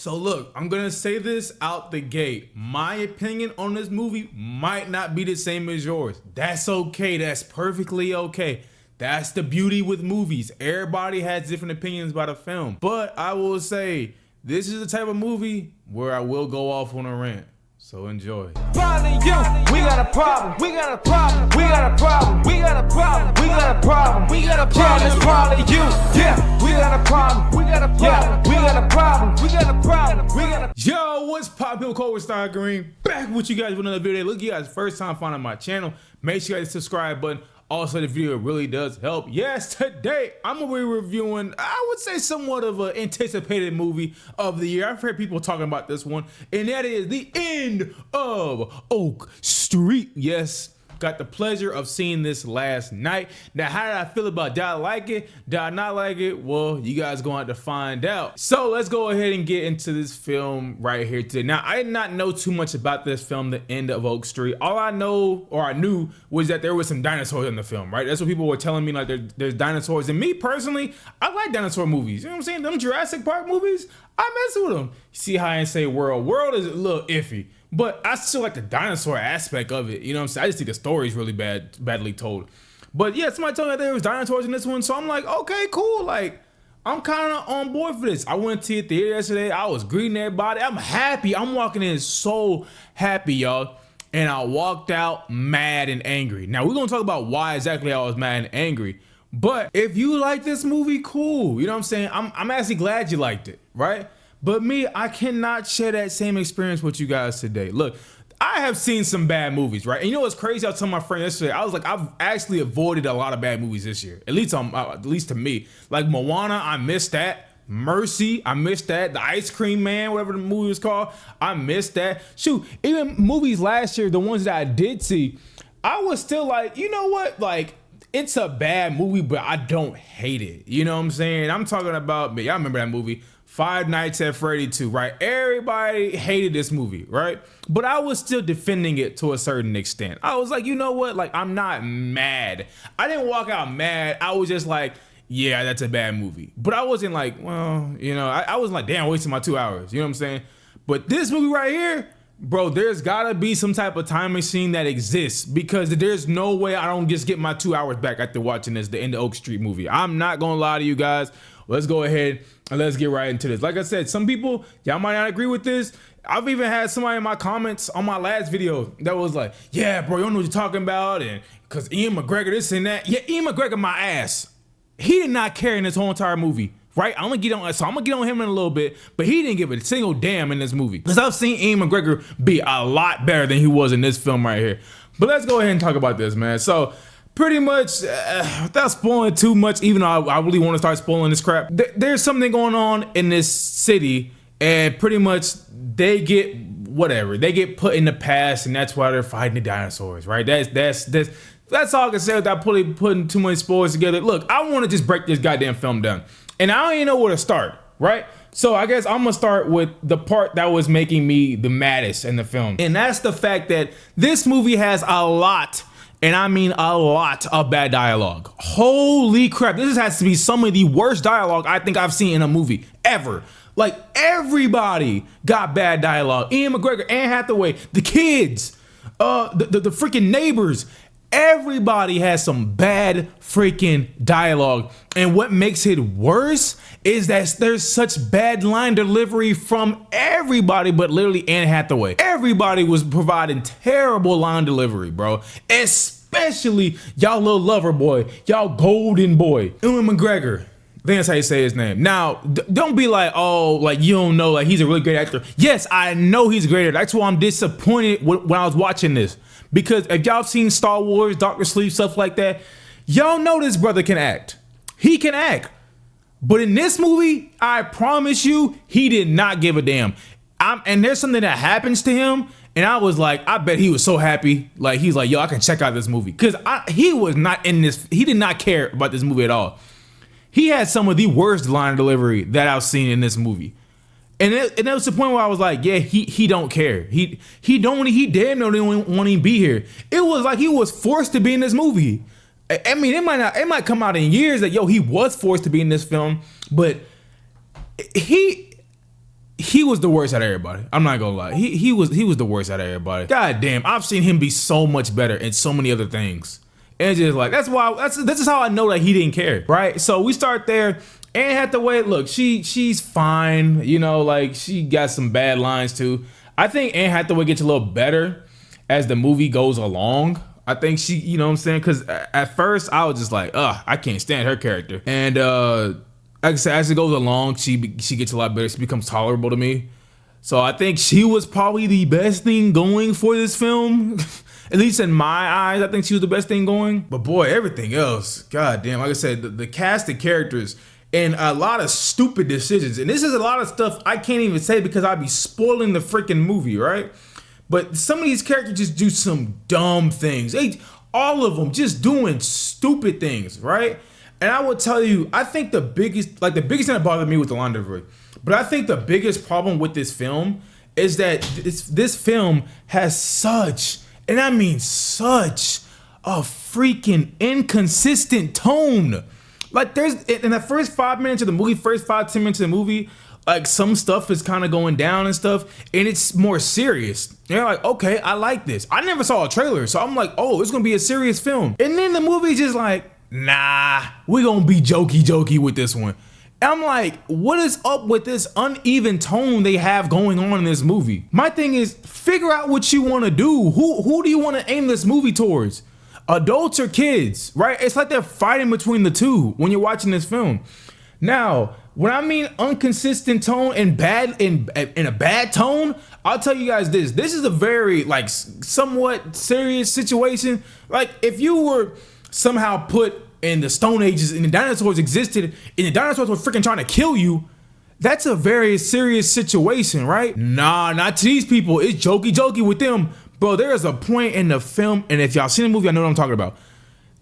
So look, I'm gonna say this out the gate. My opinion on this movie might not be the same as yours. That's okay, that's perfectly okay. That's the beauty with movies. Everybody has different opinions about a film. But I will say, this is the type of movie where I will go off on a rant. So enjoy. Probably you, we got a problem, we got a problem, we got a problem, we got a problem, we got a problem, we got a problem, it's probably you, yeah, we got a problem, we got a problem, we got a problem, we got a problem, we got a Yo, what's poppin'? Cole Star Green back with you guys with another video. Look, you guys, first time finding my channel, make sure you guys subscribe button. Also, the video really does help. Yes, today I'm gonna be reviewing, I would say, somewhat of an anticipated movie of the year. I've heard people talking about this one, and that is The End of Oak Street. Yes, got the pleasure of seeing this last night. Now, how did I feel about it? Did I like it? Did I not like it? Well, you guys gonna have to find out. So let's go ahead and get into this film right here today. Now, I did not know too much about this film, The End of Oak Street. All I know, or I knew, was that there was some dinosaurs in the film, right? That's what people were telling me, like there's dinosaurs. And me personally, I like dinosaur movies. You know what I'm saying? Them Jurassic Park movies, I mess with them. See how I ain't say World. World is a little iffy. But I still like the dinosaur aspect of it. You know what I'm saying? I just think the story's really badly told. But yeah, somebody told me that there was dinosaurs in this one. So I'm like, okay, cool. Like, I'm kind of on board for this. I went to the theater yesterday. I was greeting everybody. I'm happy. I'm walking in so happy, y'all. And I walked out mad and angry. Now, we're going to talk about why exactly I was mad and angry. But if you like this movie, cool. You know what I'm saying? I'm actually glad you liked it, right? But me, I cannot share that same experience with you guys today. Look, I have seen some bad movies, right? And you know what's crazy? I was telling my friend yesterday, I was like, I've actually avoided a lot of bad movies this year. At least to me. Like Moana, I missed that. Mercy, I missed that. The Ice Cream Man, whatever the movie was called, I missed that. Shoot, even movies last year, the ones that I did see, I was still like, you know what? Like, it's a bad movie, but I don't hate it. You know what I'm saying? I'm talking about, y'all remember that movie, Five Nights at Freddy 2, right? Everybody hated this movie, right? But I was still defending it to a certain extent. I was like, you know what? Like, I'm not mad. I didn't walk out mad. I was just like, yeah, that's a bad movie. But I wasn't like, well, you know, I wasn't like, damn, wasting my 2 hours. You know what I'm saying? But this movie right here, bro, there's gotta be some type of time machine that exists, because there's no way I don't just get my 2 hours back after watching this, The End of Oak Street movie. I'm not gonna lie to you guys. Let's go ahead and let's get right into this. Like I said, some people, y'all might not agree with this. I've even had somebody in my comments on my last video that was like, yeah, bro, you don't know what you're talking about, and because Ian McGregor, this and that. Yeah, Ian McGregor, my ass. He did not care in this whole entire movie. Right, I'm gonna get on him in a little bit, but he didn't give a single damn in this movie. Because I've seen Ian McGregor be a lot better than he was in this film right here. But let's go ahead and talk about this, man. So pretty much, without spoiling too much, even though I really want to start spoiling this crap, there's something going on in this city, and pretty much they get whatever. They get put in the past, and that's why they're fighting the dinosaurs, right? That's all I can say without putting too many spoilers together. Look, I want to just break this goddamn film down. And I don't even know where to start, right? So I guess I'm gonna start with the part that was making me the maddest in the film. And that's the fact that this movie has a lot, and I mean a lot, of bad dialogue. Holy crap, this has to be some of the worst dialogue I think I've seen in a movie ever. Like, everybody got bad dialogue. Ian McGregor, Anne Hathaway, the kids, the freaking neighbors. Everybody has some bad freaking dialogue. And what makes it worse is that there's such bad line delivery from everybody, but literally Anne Hathaway. Everybody was providing terrible line delivery, bro. Especially y'all little lover boy, y'all golden boy, Ewan McGregor. I think that's how you say his name. Now, don't be like, oh, like you don't know, like he's a really great actor. Yes, I know he's a great actor. That's why I'm disappointed when I was watching this. Because if y'all seen Star Wars, Dr. Sleep, stuff like that, y'all know this brother can act. He can act. But in this movie, I promise you, he did not give a damn. And there's something that happens to him, and I was like, I bet he was so happy. Like, he's like, yo, I can check out this movie. Because he was not in this, he did not care about this movie at all. He had some of the worst line delivery that I've seen in this movie. And it was the point where I was like, yeah, he don't care. He damn no didn't want to be here. It was like he was forced to be in this movie. I mean, it might come out in years that, yo, he was forced to be in this film, but he was the worst out of everybody. I'm not gonna lie. He was the worst out of everybody. God damn, I've seen him be so much better in so many other things. And it's just like, this is how I know that he didn't care, right? So we start there. Anne Hathaway, look, she's fine. You know, like she got some bad lines too. I think Anne Hathaway gets a little better as the movie goes along. I think she, you know what I'm saying? Because at first I was just like, I can't stand her character. And like I said, as it goes along, she gets a lot better. She becomes tolerable to me. So I think she was probably the best thing going for this film. At least in my eyes, I think she was the best thing going. But boy, everything else, god damn, like I said, the cast of characters and a lot of stupid decisions. And this is a lot of stuff I can't even say because I'd be spoiling the freaking movie, right? But some of these characters just do some dumb things. All of them just doing stupid things, right? And I will tell you, I think the biggest thing that bothered me with the London, but I think the biggest problem with this film is that this film has such, and I mean such, a freaking inconsistent tone. Like there's, in the first 5 minutes of the movie, first 5-10 minutes of the movie, like some stuff is kind of going down and stuff, and it's more serious. And you're like, okay, I like this. I never saw a trailer, so I'm like, oh, it's gonna be a serious film. And then the movie's just like, nah, we're gonna be jokey with this one. And I'm like, what is up with this uneven tone they have going on in this movie? My thing is, figure out what you wanna do. Who do you wanna aim this movie towards? Adults or kids, right? It's like they're fighting between the two when you're watching this film. Now, when I mean inconsistent tone and bad in a bad tone, I'll tell you guys this. This is a very like somewhat serious situation. Like if you were somehow put in the Stone Ages and the dinosaurs existed and the dinosaurs were freaking trying to kill you, that's a very serious situation, right? Nah, not to these people. It's jokey with them. Bro, there is a point in the film, and if y'all seen the movie, I know what I'm talking about.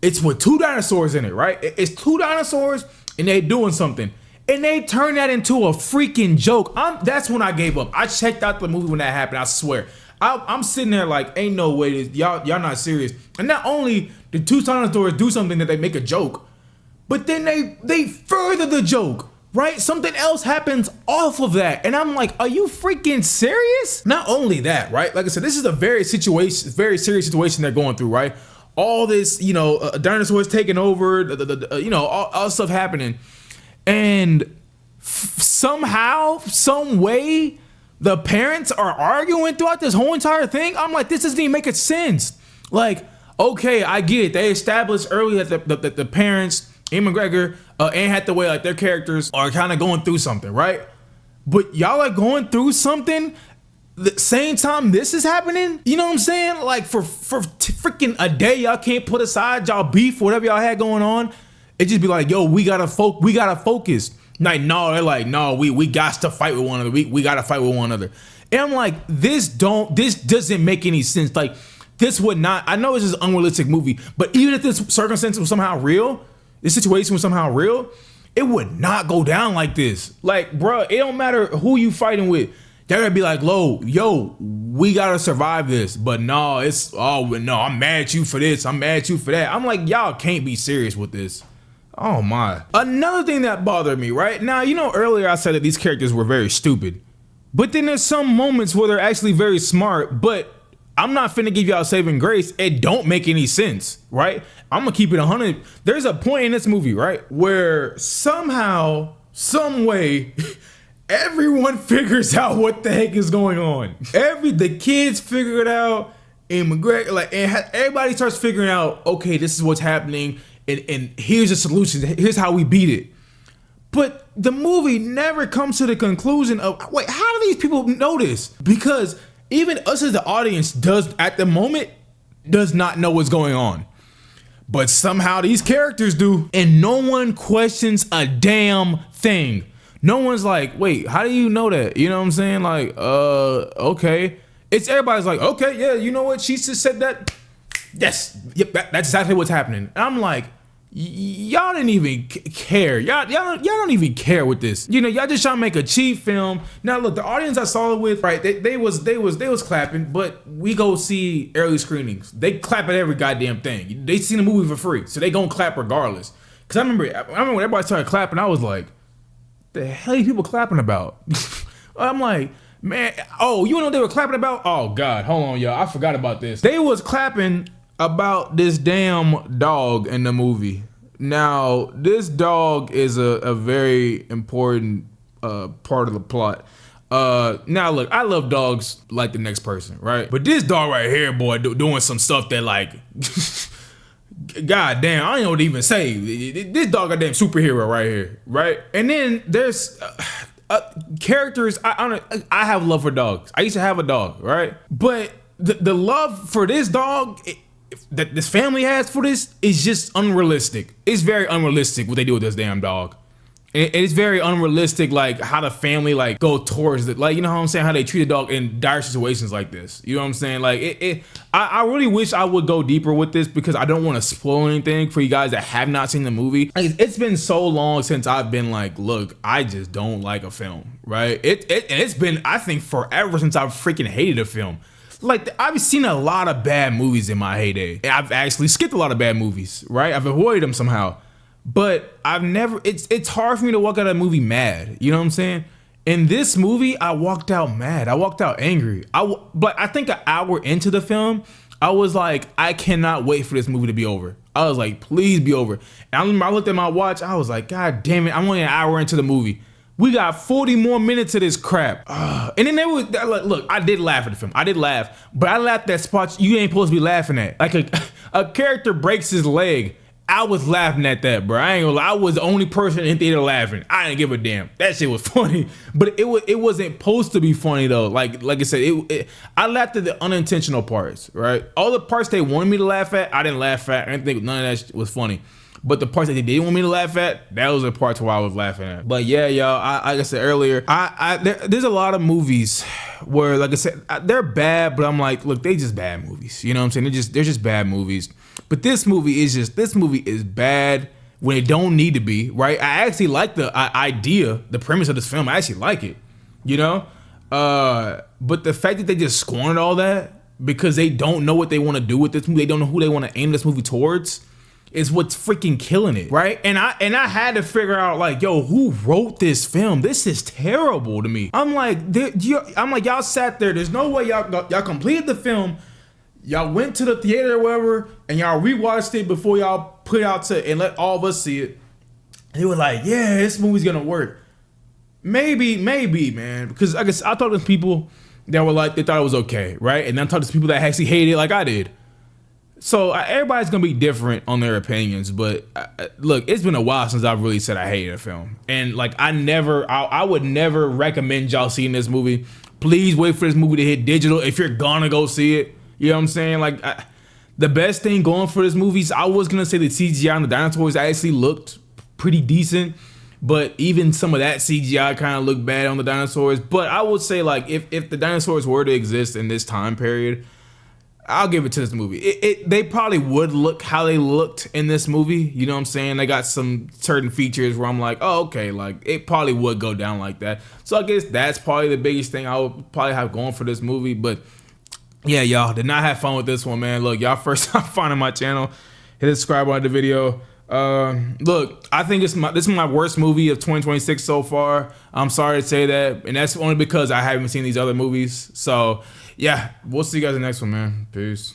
It's with 2 dinosaurs in it, right? It's 2 dinosaurs and they doing something. And they turn that into a freaking joke. That's when I gave up. I checked out the movie when that happened, I swear. I'm sitting there like, ain't no way, y'all not serious. And not only the 2 dinosaurs do something that they make a joke, but then they further the joke, right? Something else happens off of that. And I'm like, are you freaking serious? Not only that, right? Like I said, this is a very serious situation they're going through, right? All this, you know, dinosaurs taking over, you know, all stuff happening. And somehow, some way, the parents are arguing throughout this whole entire thing. I'm like, this doesn't even make sense. Like, okay, I get it. They established earlier that the parents, Ian McGregor, Anne Hathaway, like their characters are kind of going through something, right? But y'all are going through something the same time this is happening. You know what I'm saying? Like for freaking a day, y'all can't put aside y'all beef, whatever y'all had going on. It just be like, yo, we gotta focus. Like, no, they're like, no, we got to fight with one another. We gotta fight with one another. And I'm like, this doesn't make any sense. Like, this would not, I know it's just an unrealistic movie, but even if this circumstance was somehow real, this situation was somehow real, it would not go down like this. Like, bro, it don't matter who you fighting with. They're gonna be like, yo, we gotta survive this. But no, I'm mad at you for this. I'm mad at you for that. I'm like, y'all can't be serious with this. Oh my. Another thing that bothered me, right? Now, you know, earlier I said that these characters were very stupid. But then there's some moments where they're actually very smart, but I'm not finna give y'all saving grace. It don't make any sense, right? I'm gonna keep it 100. There's a point in this movie, right, where somehow, some way, everyone figures out what the heck is going on. The kids figure it out, and McGregor, like, and everybody starts figuring out, okay, this is what's happening, and here's the solution. Here's how we beat it. But the movie never comes to the conclusion of, wait, how do these people know this? Because even us as the audience at the moment, does not know what's going on. But somehow these characters do, and no one questions a damn thing. No one's like, wait, how do you know that? You know what I'm saying? Like, okay. Everybody's like, okay, yeah, you know what? She just said that. Yes, yep, that's exactly what's happening. And I'm like, y'all didn't even care. Y'all don't even care with this. You know, y'all just trying to make a cheap film. Now look, the audience I saw it with, right? They was clapping, but we go see early screenings. They clap at every goddamn thing. They seen the movie for free, so they gonna clap regardless. Cause I remember when everybody started clapping, I was like, the hell are you people clapping about? I'm like, man, oh, you know what they were clapping about? Oh God, hold on, y'all. I forgot about this. They was clapping about this damn dog in the movie. Now, this dog is a very important part of the plot. Now look, I love dogs like the next person, right? But this dog right here, boy, doing some stuff that like, God damn, I don't know what to even say. This dog goddamn superhero right here, right? And then there's characters. I have love for dogs. I used to have a dog, right? But the love for this dog that this family has for this is just unrealistic. It's very unrealistic what they do with this damn dog. It's very unrealistic, like how the family like go towards it, like, you know what I'm saying, how they treat a dog in dire situations like this. You know what I'm saying? Like I really wish I would go deeper with this because I don't want to spoil anything for you guys that have not seen the movie. Like, it's been so long since I've been like, look, I just don't like a film, right? And it's been, I think, forever since I've freaking hated a film. Like, I've seen a lot of bad movies in my heyday. I've actually skipped a lot of bad movies, right? I've avoided them somehow. But I've never, it's hard for me to walk out of a movie mad. You know what I'm saying? In this movie, I walked out mad. I walked out angry. But I think an hour into the film, I was like, I cannot wait for this movie to be over. I was like, please be over. And I remember I looked at my watch. I was like, God damn it. I'm only an hour into the movie. We got 40 more minutes of this crap. And then they was, look, I did laugh at the film. I did laugh. But I laughed at spots you ain't supposed to be laughing at. Like a character breaks his leg. I was laughing at that, bro. I ain't gonna lie. I was the only person in theater laughing. I didn't give a damn. That shit was funny, but it wasn't supposed to be funny though. Like I said, I laughed at the unintentional parts, right? All the parts they wanted me to laugh at, I didn't laugh at. I didn't think none of that shit was funny. But the parts that they didn't want me to laugh at, that was the parts where I was laughing at. But yeah, y'all, like I said earlier, there's a lot of movies where, like I said, they're bad, but I'm like, look, they just bad movies. You know what I'm saying? They're just bad movies. But this movie is bad when it don't need to be, right? I actually like the idea, the premise of this film. I actually like it, you know? But the fact that they just scorned all that because they don't know what they want to do with this movie, they don't know who they want to aim this movie towards, is what's freaking killing it, right? And I had to figure out, like, yo, who wrote this film? This is terrible to me. I'm like, y'all sat there. There's no way y'all completed the film. Y'all went to the theater or whatever, and y'all rewatched it before y'all put it out to and let all of us see it. And you were like, yeah, this movie's gonna work. Maybe, man. Because I guess I talked to people that were like, they thought it was okay, right? And then I talked to people that actually hated it like I did. So everybody's gonna be different on their opinions, but look, it's been a while since I've really said I hated a film. And like, I would never recommend y'all seeing this movie. Please wait for this movie to hit digital if you're gonna go see it. You know what I'm saying? Like, the best thing going for this movie is, I was gonna say the CGI on the dinosaurs actually looked pretty decent, but even some of that CGI kind of looked bad on the dinosaurs. But I would say, like, if the dinosaurs were to exist in this time period, I'll give it to this movie. They probably would look how they looked in this movie. You know what I'm saying? They got some certain features where I'm like, oh, okay, like, it probably would go down like that. So I guess that's probably the biggest thing I would probably have going for this movie. But yeah, y'all did not have fun with this one, man. Look, y'all first time finding my channel, hit the subscribe on the video. Look, I think this is my worst movie of 2026 so far. I'm sorry to say that, and that's only because I haven't seen these other movies. So yeah, we'll see you guys in the next one, man. Peace.